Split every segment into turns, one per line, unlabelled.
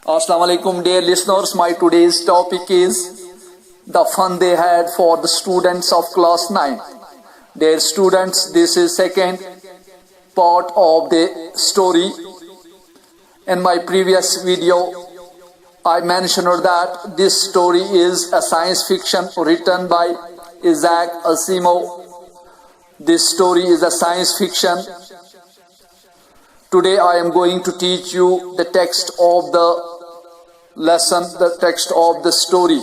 Assalamu alaikum, dear listeners. My today's topic is the fun they had for the students of class 9. Dear students, this is second part of the story. In my previous video, I mentioned that this story is a science fiction written by Isaac Asimov. This story is a science fiction. Today I am going to teach you the text of the lesson, the text of the story.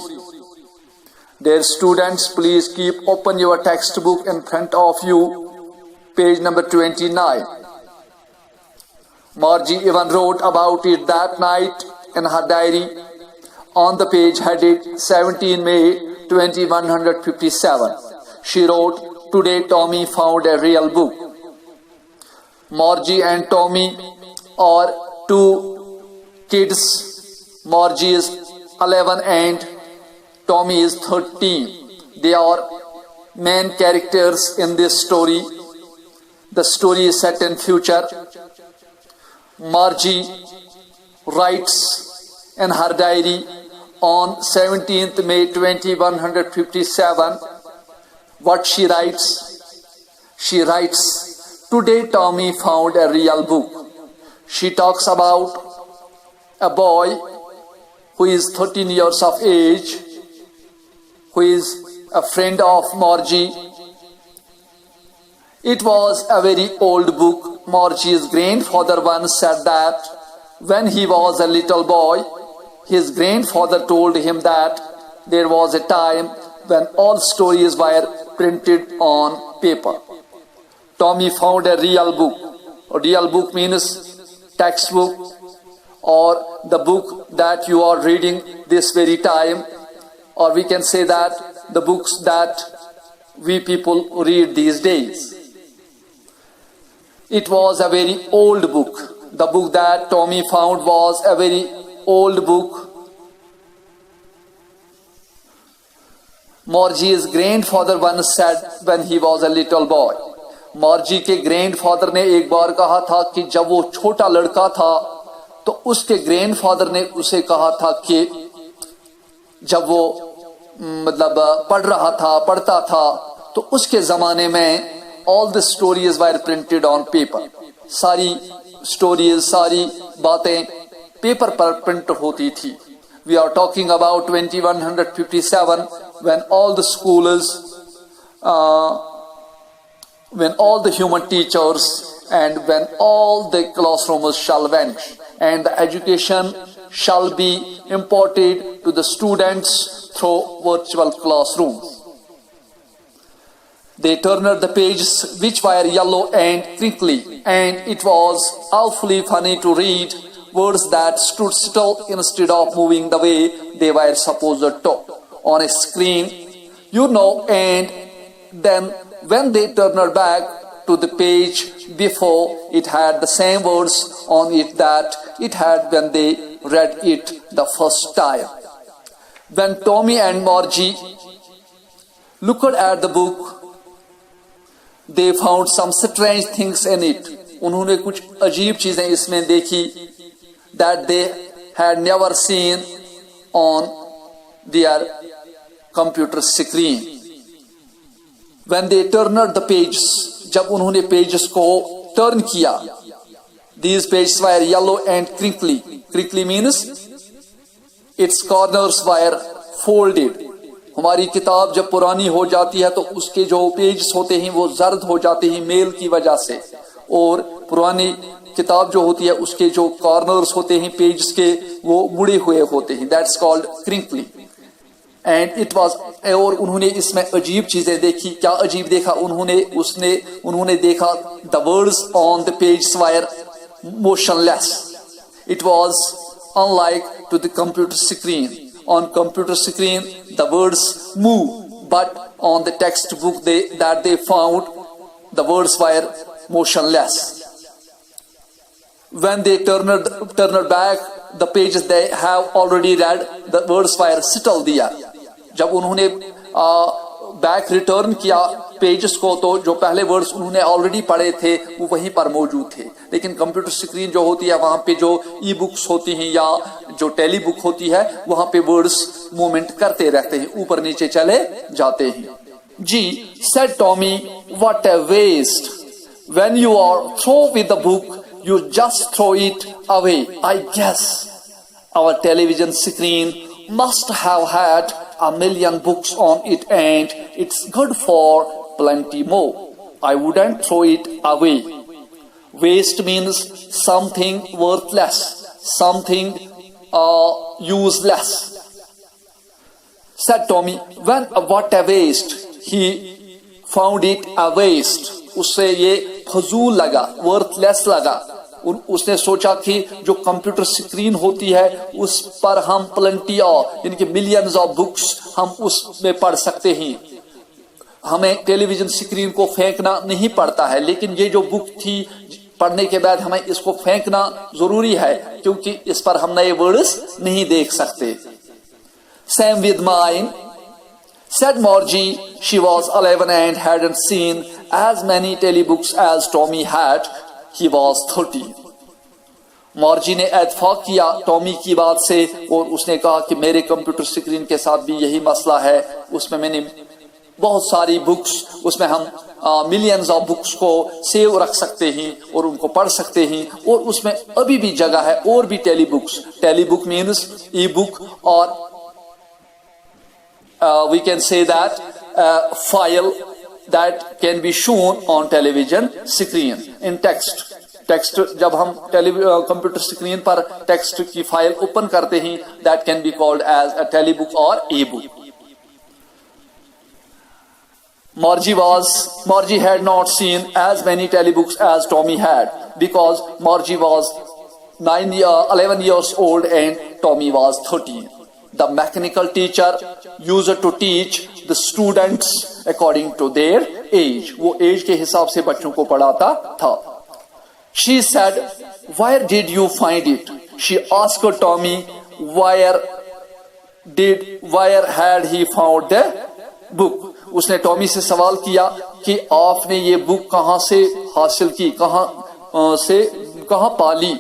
Dear students, please keep open your textbook in front of you, page number 29. Margie even wrote about it that night in her diary on the page headed 17 May 2157. She wrote, "Today Tommy found a real book." Margie and Tommy are two kids. Margie is 11 and Tommy is 13. They are main characters in this story. The story is set in future. Margie writes in her diary on 17th May 2157. What she writes? She writes, "Today Tommy found a real book." She talks about a boy who is 13 years of age, who is a friend of Margie. It was a very old book. Margie's grandfather once said that when he was a little boy, his grandfather told him that there was a time when all stories were printed on paper. Tommy found a real book. A real book means textbook or the book that you are reading this very time, or we can say that the books that we people read these days. It was a very old book. The book that Tommy found was a very old book. Margie's grandfather once said when he was a little boy. मार्जी के grandfather ने एक बार कहा था कि जब वो छोटा लड़का था तो उसके ग्रैंडफादर ने उसे कहा था कि जब वो पढ़ रहा था, पढ़ता था, तो उसके जमाने में all the stories were printed on paper. सारी स्टोरीज, सारी बातें पेपर पर प्रिंट होती थी. We are talking about 2157 when all the schools, when all the human teachers and when all the classrooms shall vanish and the education shall be imparted to the students through virtual classrooms. They turned the pages which were yellow and crinkly, and it was awfully funny to read words that stood still instead of moving the way they were supposed to on a screen, and then when they turned back to the page before, it had the same words on it that it had when they read it the first time. When Tommy and Margie looked at the book, they found some strange things in it. उन्होंने कुछ अजीब चीजें इसमें देखी that they had never seen on their computer screen. When they turned the pages, जब उन्होंने pages को turn किया, these pages were yellow and crinkly. Crinkly means its corners were folded. हमारी किताब जब पुरानी हो जाती है तो उसके जो पेजेस होते हैं वो जर्द हो जाते हैं मेल की वजह से, और पुरानी किताब जो होती है उसके जो कॉर्नर्स होते हैं पेजेस के वो मुड़े हुए होते हैं. That's called crinkly. And it was, और उन्होंने इसमें अजीब चीजें देखी. क्या अजीब देखा उन्होंने देखा the words on the page were motionless. It was unlike to the computer screen. On computer screen the words move, but on the textbook that they found, the words were motionless. When they turned back the pages they have already read, the words were still there. जब उन्होंने back return किया pages को तो जो पहले words उन्होंने already पढ़े थे वो वहीं पर मौजूद थे, लेकिन कंप्यूटर स्क्रीन जो होती है वहां पे जो ई बुक्स होती हैं या जो टेली बुक होती है वहां पे वर्ड्स मूवमेंट करते रहते हैं, ऊपर नीचे चले जाते हैं। जी said Tommy, what a waste. When you are through with the book, you just throw it away. I guess our television screen must have had a million books on it and it's good for plenty more. I wouldn't throw it away. Waste means something worthless, something useless. Said Tommy, what a waste. He found it a waste. उससे ये फजूल लगा, worthless लगा। उसने सोचा कि जो computer screen होती है उस पर हम प्लेंटी यानी कि मिलियंस ऑफ बुक्स हम उसमें पढ़ सकते हैं, हमें टेलीविजन स्क्रीन को फेंकना नहीं पड़ता है। लेकिन ये जो बुक थी पढ़ने के बाद हमें इसको फेंकना जरूरी है क्योंकि इस पर हम नए वर्ड्स नहीं देख सकते। Same with mine, said Margie. She was 11 and hadn't seen as many telebooks as Tommy had. He was 13. मार्जी ने एतफाक किया टॉमी की बात से और उसने कहा कि मेरे कंप्यूटर स्क्रीन के साथ भी यही मसला है। उसमें मैंने बहुत सारी बुक्स, उसमें हम मिलियंस ऑफ बुक्स को सेव रख सकते हैं और उनको पढ़ सकते हैं और उसमें अभी भी जगह है और भी टेलीबुक्स। टेलीबुक मीन्स ई बुक और we can say that file that can be shown on television screen in text. Text जब हम कंप्यूटर स्क्रीन पर टेक्स्ट की फाइल ओपन करते हैं that can be called as a telebook or e-book. Margie had not seen as many telebooks as Tommy had because Margie was 11 years old and Tommy was 13. The mechanical teacher used to teach the students according to their age. वो as के हिसाब से बच्चों को पढ़ाता था। She said, where did you find it? She asked Tommy where had he found the book. उसने Tommy से सवाल किया कि आपने ये बुक कहां से हासिल की, कहां पाली।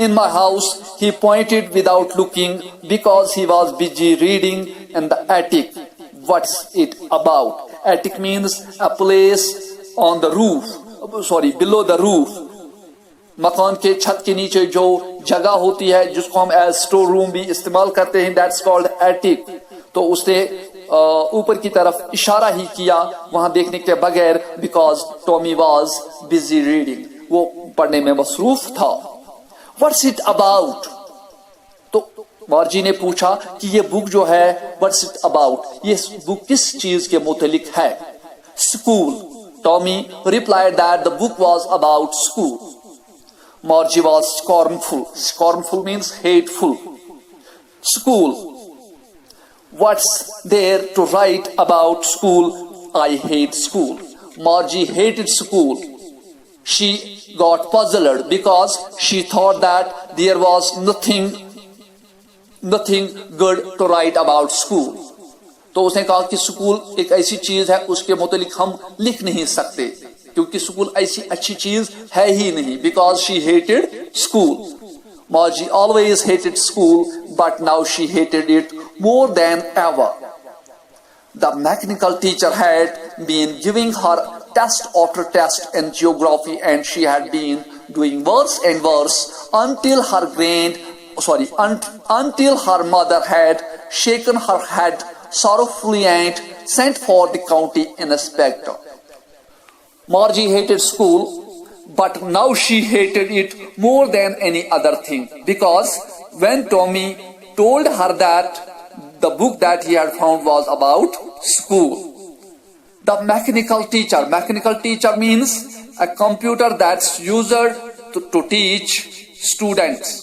In my house, he pointed without looking because he was busy reading in the attic. What's it about? Attic means a place on the roof. Below the roof. मकान के छत के नीचे जो जगह होती है जिसको हम एज स्टोर रूम भी इस्तेमाल करते हैं, दैट्स कॉल्ड एटिक। तो उसने ऊपर की तरफ इशारा ही किया वहां देखने के बगैर, because Tommy was busy reading, वो पढ़ने में मसरूफ था। What's it about? तो मार्जी ने पूछा कि ये बुक जो है व्हाट्स इट अबाउट, ये बुक किस चीज के मुतालिक है? School. Tommy replied that the book was about school. Margie was scornful. Scornful means hateful. School. What's there to write about school? I hate school. Margie hated school. She got puzzled because she thought that there was nothing good to write about school. तो उसने कहा कि school एक ऐसी चीज है उसके मुतालिक हम लिख नहीं सकते क्योंकि स्कूल ऐसी अच्छी चीज है ही नहीं, because she hated school. Margie always hated school, but now she hated it more than ever. The mechanical teacher had been giving her test after test in geography and she had been doing worse and worse until her mother had shaken her head sorrowfully and sent for the county inspector. Margie hated school, but now she hated it more than any other thing, because when Tommy told her that the book that he had found was about school, the mechanical teacher means a computer that's used to teach students.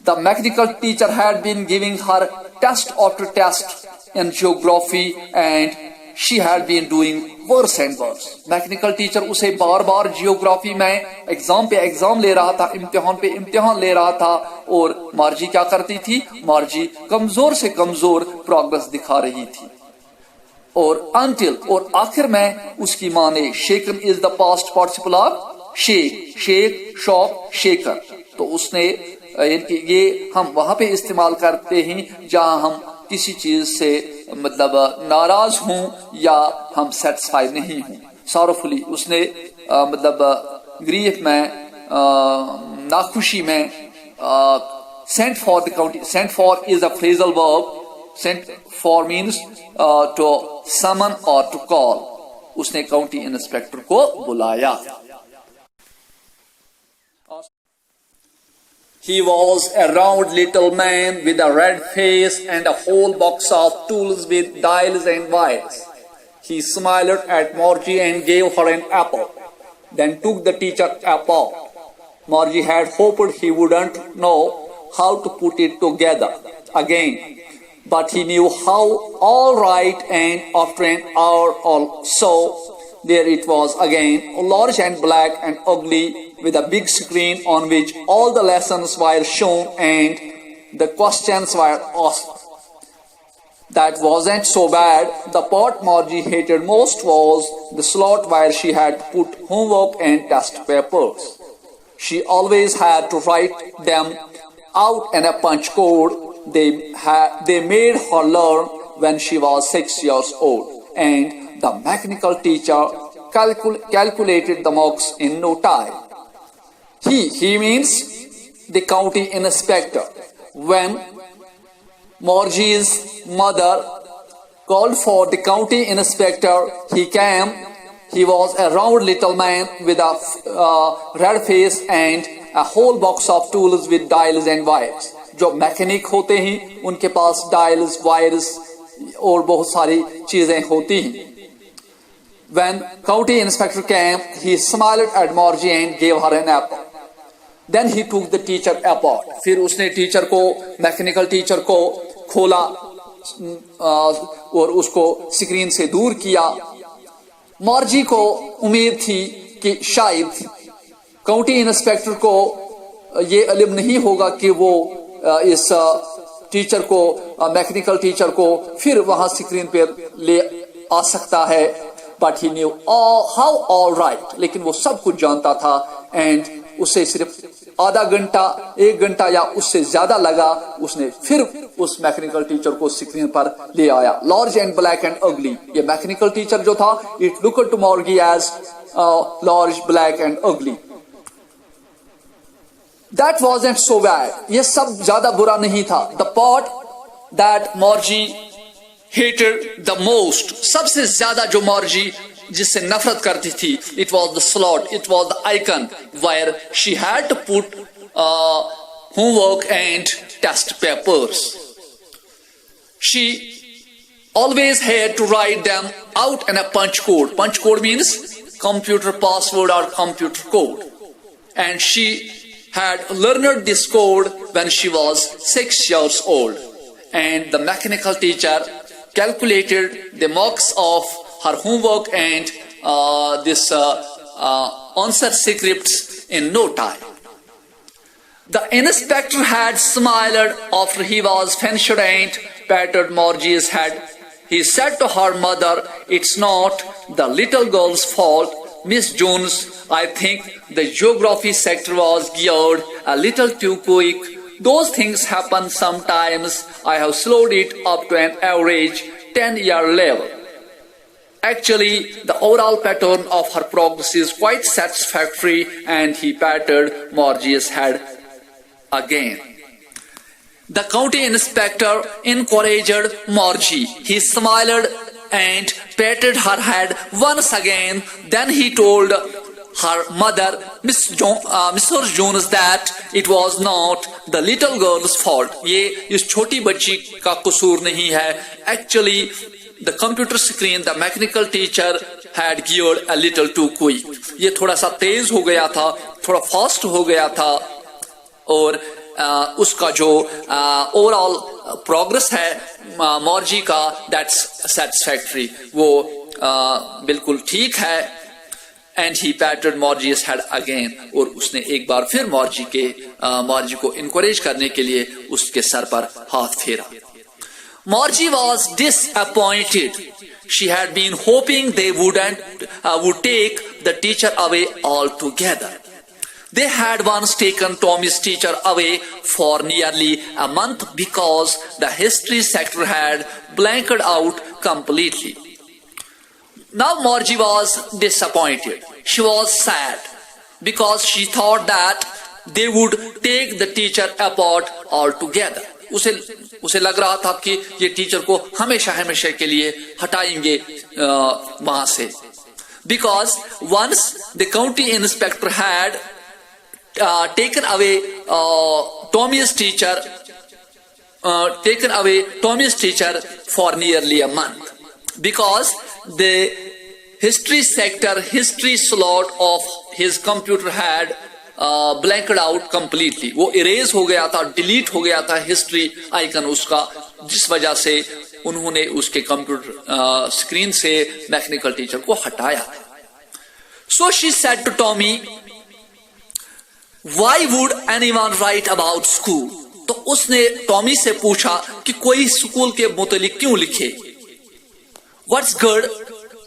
The mechanical teacher had been giving her test after test in geography and she had been doing worse and worse. Mechanical teacher उसे बार बार geography में exam पे exam ले रहा था, इम्तिहान पे इम्तिहान ले रहा था और मार्जी क्या करती थी? मार्जी कमजोर से कमजोर प्रोग्रेस दिखा रही थी। और until और आखिर में उसकी माँ ने shaken is the past participle of shake shock shaker। तो उसने ये हम वहां पे इस्तेमाल करते हैं जहां हम किसी चीज से मतलब नाराज हों या हम सेटिस्फाई नहीं हों। सॉरोफुली उसने मतलब ग्रीफ में नाखुशी में sent for the county। sent for is a phrasal verb। sent for means to summon or to call। उसने काउंटी इंस्पेक्टर को बुलाया। He was a round little man with a red face and a whole box of tools with dials and wires. He smiled at Margie and gave her an apple, then took the teacher apart. Margie had hoped he wouldn't know how to put it together again, but he knew how all right, and after an hour or so, there it was again, large and black and ugly, with a big screen on which all the lessons were shown and the questions were asked. That wasn't so bad. The part Margie hated most was the slot where she had to put homework and test papers. She always had to write them out in a punch code they made her learn when she was 6 years old, and the mechanical teacher calculated the marks in no time. He means the county inspector. When Margie's mother called for the county inspector, he came. He was a round little man with a red face and a whole box of tools with dials and wires. जो mechanic होते हैं उनके पास dials, wires और बहुत सारी चीजें होती हैं। When county inspector came, he smiled at Margie and gave her an apple. Then he took the teacher apart. फिर उसने टीचर को, मैकेनिकल टीचर को खोला और उसको स्क्रीन से दूर किया। मार्जी को उम्मीद थी कि शायद काउंटी इंस्पेक्टर को ये इल्म नहीं होगा कि वो इस टीचर को, मैकेनिकल टीचर को फिर वहां स्क्रीन पे ले आ सकता है। But he knew how all right, लेकिन वो सब कुछ जानता था। एंड उसे सिर्फ आधा घंटा, 1 घंटा या उससे ज्यादा लगा, उसने फिर उस मैकेनिकल टीचर को स्क्रीन पर ले आया। लार्ज एंड ब्लैक एंड अगली, ये मैकेनिकल टीचर जो था, इट लुक्ड टू मार्गी एज लार्ज, ब्लैक एंड अगली। That wasn't so bad. ये सब ज्यादा बुरा नहीं था। The part that Margie hated the most, सबसे ज्यादा जो Margie जिससे नफरत करती थी, it was the slot, it was the icon where she had to put homework and test papers. She always had to write them out in a punch code. Punch code means computer password or computer code. And she had learned this code when she was 6 years old, and the mechanical teacher calculated the marks of her homework and this answer scripts in no time. The inspector had smiled after he was finished and patted Margie's head. He said to her mother, "It's not the little girl's fault, Miss Jones. I think the geography sector was geared a little too quick. Those things happen sometimes. I have slowed it up to an average 10-year level." Actually, the overall pattern of her progress is quite satisfactory, and he patted Margie's head again. The county inspector encouraged Margie. He smiled and patted her head once again. Then he told her mother, Mrs. Jones, that it was not the little girl's fault. ये इस छोटी बच्ची का कसूर नहीं है. Actually, the computer screen, the mechanical teacher had geared a little too quick. ये थोड़ा सा तेज हो गया था, थोड़ा फास्ट हो गया था, और उसका जो ओवरऑल प्रोग्रेस है मॉर्जी का, दैट्स सेटिस्फैक्टरी, वो बिल्कुल ठीक है। And he patted Morgie's head again, और उसने एक बार फिर मॉर्जी को इनकरेज करने के लिए उसके सर पर हाथ फेरा। Morgie was disappointed. She had been hoping they would take the teacher away altogether. They had once taken Tommy's teacher away for nearly a month because the history sector had blanked out completely. Now Margie was disappointed. She was sad because she thought that they would take the teacher apart altogether. उसे लग रहा था कि ये teacher को हमेशा हमेशा के लिए हटाएंगे वहां से. Because once the county inspector had taken away Tommy's teacher for nearly a month, because the history slot of his computer had blanked out completely. वो erase हो गया था, delete हो गया था history icon उसका, जिस वजह से उन्होंने उसके कंप्यूटर स्क्रीन से मैकेनिकल टीचर को हटाया. So she said to Tommy, why would anyone write about school? तो उसने टॉमी से पूछा कि कोई स्कूल के मुतालिक क्यों लिखे. What's good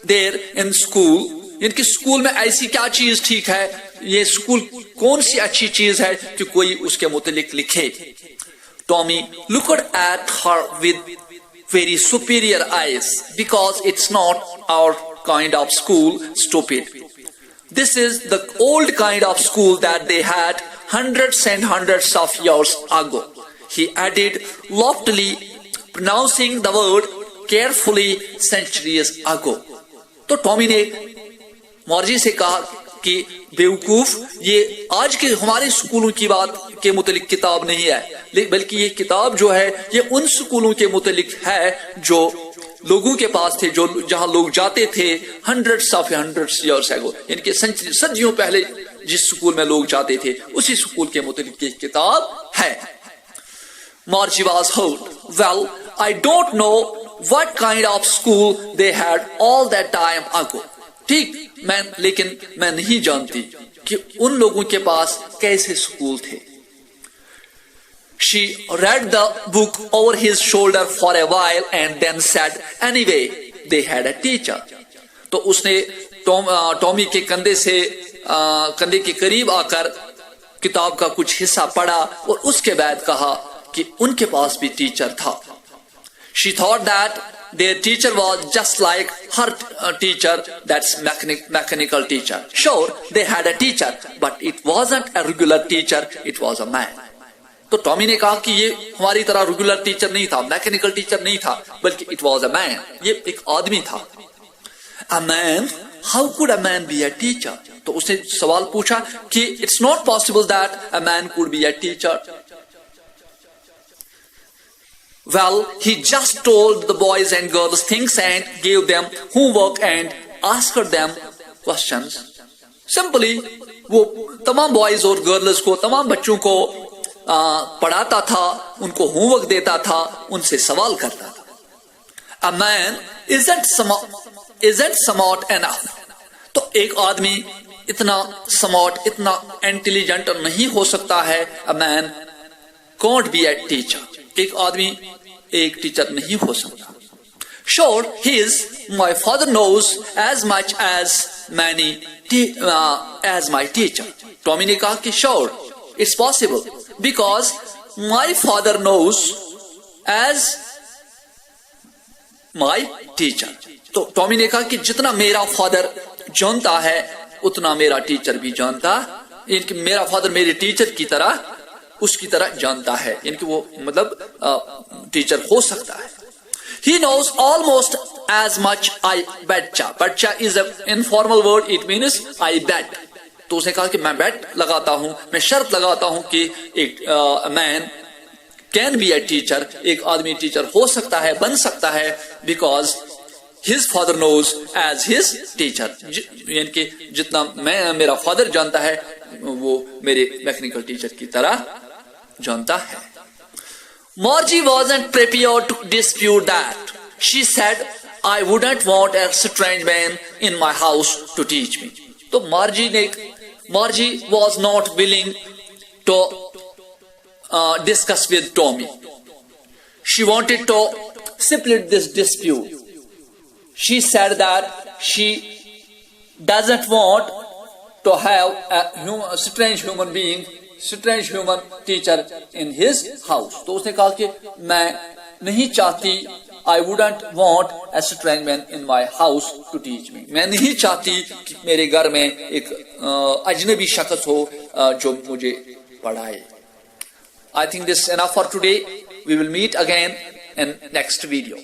there in school? इनकी स्कूल में ऐसी क्या चीज ठीक है, ये स्कूल कौन सी अच्छी चीज है कि कोई उसके मुतालिक लिखे. Tommy looked at her with very superior eyes, because it's not our kind of school, stupid. This is the old kind of school that they had hundreds and hundreds of years ago, he added loftily, pronouncing the word carefully, centuries ago. तो Tommy ने मॉर्जी से कहा कि बेवकूफ, ये आज के हमारे स्कूलों की बात के मुतालिक किताब नहीं है, बल्कि ये किताब जो है ये उन स्कूलों के मुतालिक है जो लोगों के पास थे, जो जहां लोग जाते थे hundreds years ago, इनके सदियों पहले जिस स्कूल में लोग जाते थे उसी स्कूल के मुतालिक ये किताब है. Margie was hurt. Well, I don't know what kind of school they had all that time ago. ठीक, लेकिन मैं नहीं जानती कि उन लोगों के पास कैसे स्कूल थे. She read the book over his shoulder for a while and then said, anyway, they had a teacher. तो उसने टॉमी के कंधे के करीब आकर किताब का कुछ हिस्सा पढ़ा और उसके बाद कहा कि उनके पास भी टीचर था. She thought that their teacher was just like her teacher, that's mechanical teacher. Sure, they had a teacher, but it wasn't a regular teacher, it was a man. तो टॉमी ने कहा कि ये हमारी तरह रेगुलर टीचर नहीं था, mechanical teacher नहीं था, बल्कि इट वॉज अ मैन, ये एक आदमी था. A man, how could a man be a teacher? तो उसने सवाल पूछा कि it's not possible that a man could be a teacher. Well, he just told the boys and girls things and gave them homework and asked them questions. Simply, वो तमाम boys और girls को, तमाम बच्चों को पढ़ाता था, उनको होमवर्क देता था, उनसे सवाल करता था. A man isn't smart enough. तो एक आदमी इतना स्मार्ट, इतना इंटेलिजेंट नहीं हो सकता है. A man can't be a teacher. एक आदमी एक टीचर नहीं हो सकता. Sure, my father knows as much as my teacher. Tommy ने कहा कि sure, it's possible because my father knows as my teacher. तो टॉमी ने कहा कि जितना मेरा फादर जानता है उतना मेरा टीचर भी जानता. इनकी मेरा फादर मेरे टीचर की तरह, उसकी तरह जानता है, इनकी वो मतलब टीचर हो सकता है. He knows almost as much. I betcha. Betcha is an informal word. It means I bet. तो उसने कहा कि मैं बेट लगाता हूं, मैं शर्त लगाता हूं कि एक man can be a teacher, एक आदमी टीचर हो सकता है, बन सकता है, because his father knows as his teacher. यानी कि जितना मेरा फादर जानता है वो मेरे मैकेनिकल टीचर की तरह जानता है. Margie wasn't prepared to dispute that. She said, I wouldn't want a strange man in my house to teach me. तो Margie was not willing to discuss with Tommy. She wanted to split this dispute. she said that she doesn't want to have a strange human being, strange human teacher in his house. तो उसने कहा कि मैं नहीं चाहती, I wouldn't want a strange man in my house to teach me. मैं नहीं चाहती कि मेरे घर में एक अजनबी शख्स हो जो मुझे पढ़ाए. I think this is enough for today. We will meet again in next video.